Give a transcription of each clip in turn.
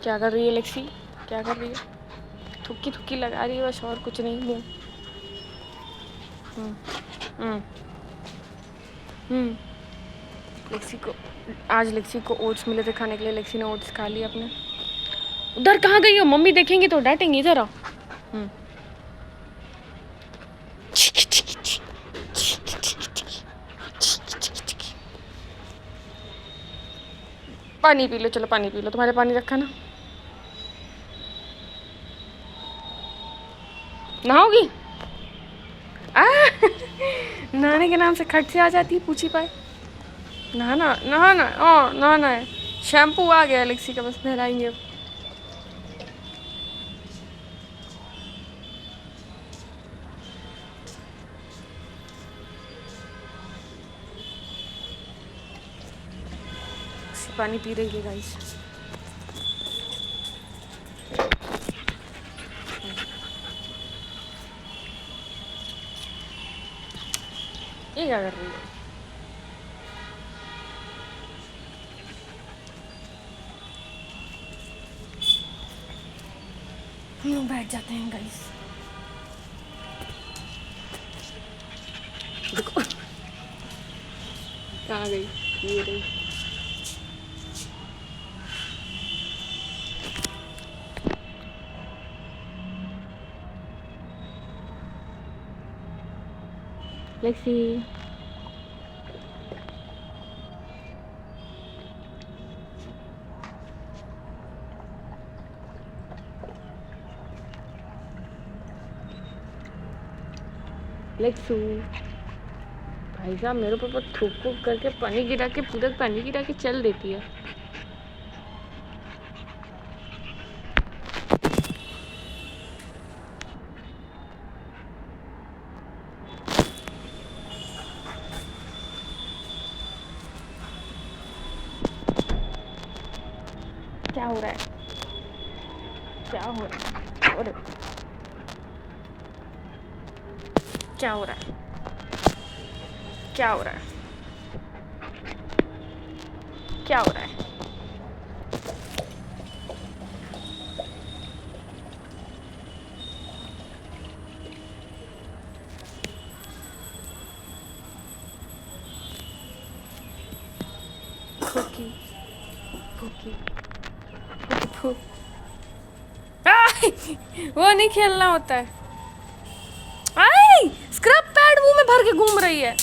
क्या कर रही है लेक्सी? क्या कर रही है? थुक्की थुक्की लगा रही है बस, और कुछ नहीं। मुँह लेक्सी को आज लेक्सी को ओट्स मिले थे खाने के लिए। लेक्सी ने ओट्स खा लिया अपने। उधर कहाँ गई हो? मम्मी देखेंगी तो डांटेंगी। इधर आओ। पानी पी लो, चलो पानी पी लो। तुम्हारे पानी रखा ना। नहाओगी? नहाने के नाम से खट से आ जाती है पूछी पाए। नहाना नहाना नहाना है। शैम्पू आ गया लेक्सी का, बस नहलाएंगे अब। पानी पी रही है गाइस। ये क्या कर रही है? हम लोग बैठ जाते हैं गाइस। देखो कहाँ गई? ये रही। लेक्सी लेक्सू भाई साहब मेरे ऊपर थूक थूक करके पानी गिरा के, पूरा पानी गिरा के चल देती है। क्या हो रहा है? क्या हो रहा है? और क्या हो रहा है? क्या हो रहा है? क्या हो रहा है? फूकी फूकी फूकी। वो नहीं खेलना होता है। आई स्क्रब पैड मुंह में भर के घूम रही है।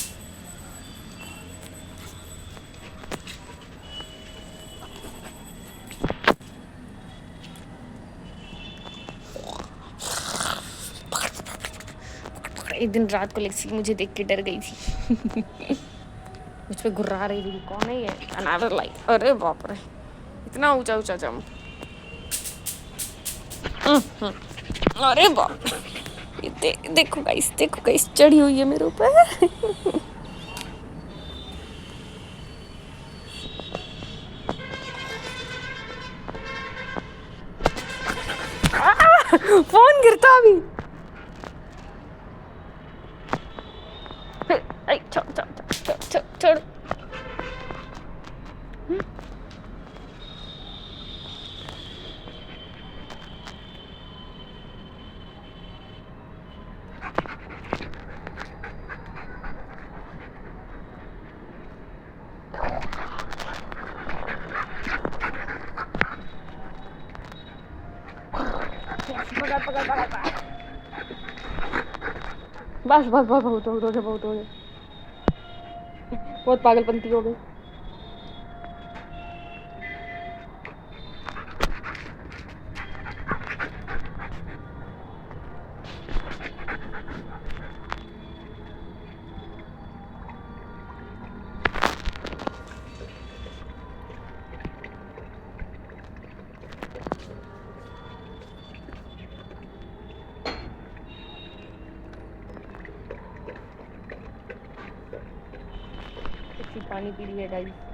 एक दिन रात को लेक्सी मुझे देख के डर गई थी। मुझ पे घुर्रा रही थी। कौन है ये? अनादर लाइट। अरे बाप रे, इतना ऊंचा ऊंचा जंप। अरे बाप, देखो गाइस, देखो गाइस, चढ़ी हुई है मेरे ऊपर। फोन गिरता अभी। छोड़। बस बस बस, बहुत हो गया, बहुत हो गया। बहुत पागलपंती हो गई। पानी पी रही है गाइस।